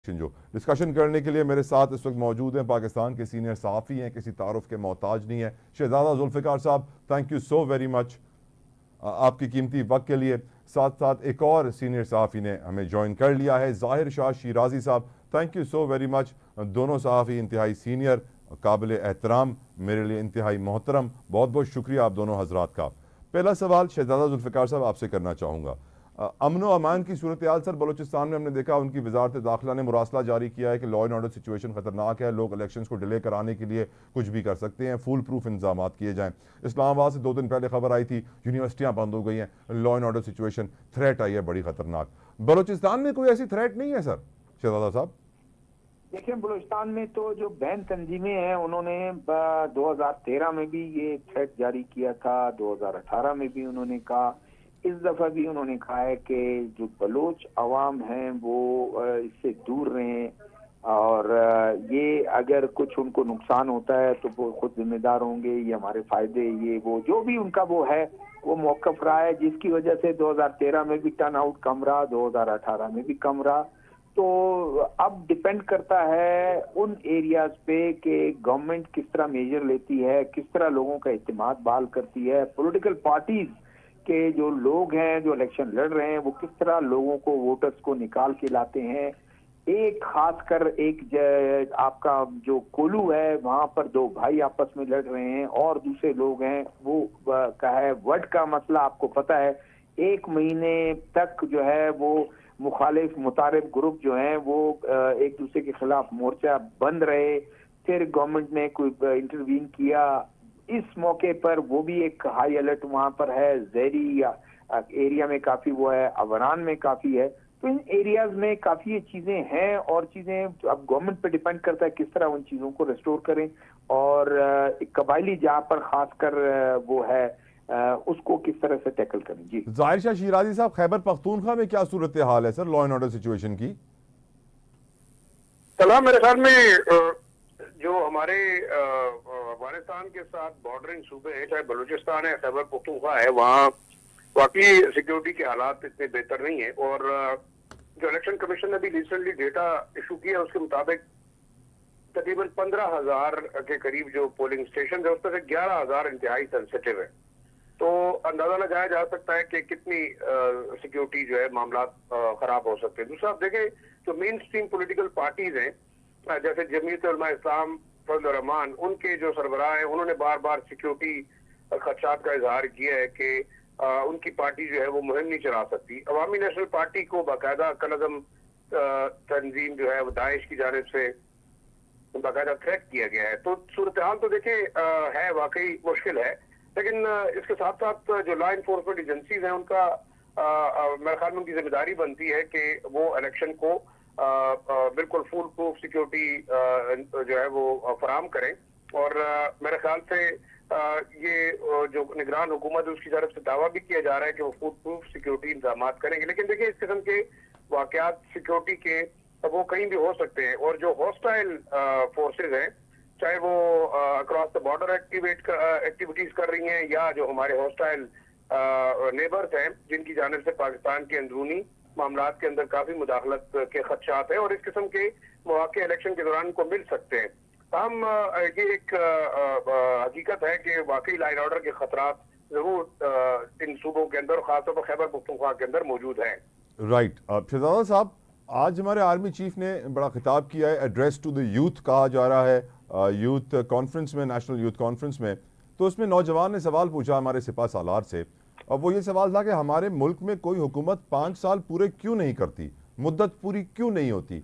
जो डिस्कशन करने के लिए मेरे साथ इस वक्त मौजूद हैं पाकिस्तान के सीनियर सहाफ़ी हैं, किसी तारुफ के मोहताज नहीं है, शहजादा जुल्फ़िकार साहब। Thank you so very much आपकी कीमती वक्त के लिए। साथ साथ एक और सीनियर सहाफ़ी ने हमें ज्वाइन कर लिया है, ज़ाहिर शाह शिराजी साहब। Thank you so very much. दोनों सहाफ़ी इंतहाई सीनियर, काबिल एहतराम, मेरे लिए इंतहाई मोहतरम। बहुत बहुत शुक्रिया आप दोनों हजरात का। पहला सवाल शहजादा जुल्फ़िकार साहब आपसे करना चाहूँगा। अमन व अमान की सूरत हाल सर बलूचिस्तान में हमने देखा उनकी वजारत दाखिला ने मुरासला जारी किया है कि लॉ एंड ऑर्डर सिचुएशन खतरनाक है, लोग इलेक्शंस को डिले कराने के लिए कुछ भी कर सकते हैं, फुल प्रूफ इंतजाम किए जाएं। इस्लामाबाद से 2 दिन पहले खबर आई थी यूनिवर्सिटियां बंद हो गई हैं, law and order situation threat आई है बड़ी खतरनाक। बलूचिस्तान में कोई ऐसी थ्रेट नहीं है सर शहजादा साहब? देखिए, बलूचिस्तान में तो जो बैन तंजीमें हैं उन्होंने 2013 में भी ये थ्रेट जारी किया था, 2018 में भी उन्होंने कहा, इस दफा भी उन्होंने कहा है कि जो बलोच अवाम हैं वो इससे दूर रहें और ये अगर कुछ उनको नुकसान होता है तो वो खुद जिम्मेदार होंगे, ये हमारे फायदे, ये वो जो भी उनका वो है वो मौकफ रहा है, जिसकी वजह से 2013 में भी टर्न आउट कम रहा, 2018 में भी कम रहा। तो अब डिपेंड करता है उन एरियाज पे कि गवर्नमेंट किस तरह मेजर लेती है, किस तरह लोगों का इत्तेमाद बहाल करती है, पॉलिटिकल पार्टीज के जो लोग हैं जो इलेक्शन लड़ रहे हैं वो किस तरह लोगों को, वोटर्स को निकाल के लाते हैं। एक खासकर आपका जो कोलू है वहां पर 2 भाई आपस में लड़ रहे हैं और दूसरे लोग हैं वो का है वट का मसला, आपको पता है 1 महीने तक जो है वो मुखालिफ मुतारिफ ग्रुप जो हैं वो एक दूसरे के खिलाफ मोर्चा बंद रहे, फिर गवर्नमेंट ने कोई इंटरवीन किया। इस मौके पर वो भी एक हाई अलर्ट वहां पर है, जहरी एरिया में काफी वो है, अवरान में काफी है। तो इन एरियाज में काफी ये चीजें हैं और चीजें अब गवर्नमेंट पे डिपेंड करता है किस तरह उन चीजों को रिस्टोर करें और कबायली जहां पर खासकर वो है उसको किस तरह से टैकल करें। जी ज़ाहिर शाह शिराजी साहब, खैबर पख्तूनख्वा में क्या सूरत हाल है sir law and order situation की? सलाम, मेरे ख्याल में जो हमारे अफगानिस्तान के साथ बॉर्डरिंग सूबे हैं, चाहे बलूचिस्तान है, खैबर पख्तूनख्वा है, वहाँ वाकई सिक्योरिटी के हालात इतने बेहतर नहीं है। और जो इलेक्शन कमीशन ने भी रिसेंटली डेटा इशू किया उसके मुताबिक तकरीबन 15,000 के करीब जो पोलिंग स्टेशन है उसमें से 11,000 इंतहाई सेंसिटिव है। तो अंदाजा लगाया जा सकता है कि कितनी सिक्योरिटी जो है मामला खराब हो सकते हैं। दूसरा आप देखें जो मेन स्ट्रीम पोलिटिकल पार्टीज हैं जैसे जमीयत उलमा इस्लाम, फजल रहमान, उनके जो सरबराह हैं उन्होंने बार बार सिक्योरिटी खदशात का इजहार किया है कि उनकी पार्टी जो है वो मुहिम नहीं चला सकती। अवामी नेशनल पार्टी को बाकायदा कलअज़म तंजीम जो है वो दाइश की जानिब से बाकायदा थ्रेट किया गया है। तो सूरत हाल तो देखें है वाकई मुश्किल है, लेकिन इसके साथ साथ जो लॉ इन्फोर्समेंट एजेंसीज हैं उनका मेरे ख्याल में उनकी जिम्मेदारी बनती है कि वो इलेक्शन को बिल्कुल फुल प्रूफ सिक्योरिटी जो है वो फराम करें। और मेरे ख्याल से ये जो निगरान हुकूमत है उसकी तरफ से दावा भी किया जा रहा है कि वो फुल प्रूफ सिक्योरिटी इंतजाम करेंगे। लेकिन देखिए इस किस्म के वाकयात सिक्योरिटी के वो कहीं भी हो सकते हैं और जो हॉस्टाइल फोर्सेज हैं चाहे वो अक्रॉस द बॉर्डर एक्टिविटीज कर रही हैं या जो हमारे हॉस्टाइल नेबर्स हैं जिनकी जानिब से पाकिस्तान के अंदरूनी मामलात के अंदर काफी मुदाखलत के खदशात हैं और इस किस्म के मौके इलेक्शन के दौरान को मिल सकते हैं। हम ये एक हकीकत है कि वाकई लॉ एंड ऑर्डर के खतरात जरूर इन सूबों के अंदर खासतौर पर खैबर पख्तूनख्वा के अंदर मौजूद हैं। राइट। शहजादा साहब, आज हमारे आर्मी चीफ ने बड़ा खिताब किया है, एड्रेस टू द यूथ कहा जा रहा है यूथ कॉन्फ्रेंस में, नेशनल यूथ कॉन्फ्रेंस में। तो उसमें नौजवान ने सवाल पूछा हमारे सिपा सालार से और वो ये सवाल था कि हमारे मुल्क में कोई हुकूमत 5 साल पूरे क्यों नहीं करती, मुद्दत पूरी क्यों नहीं होती,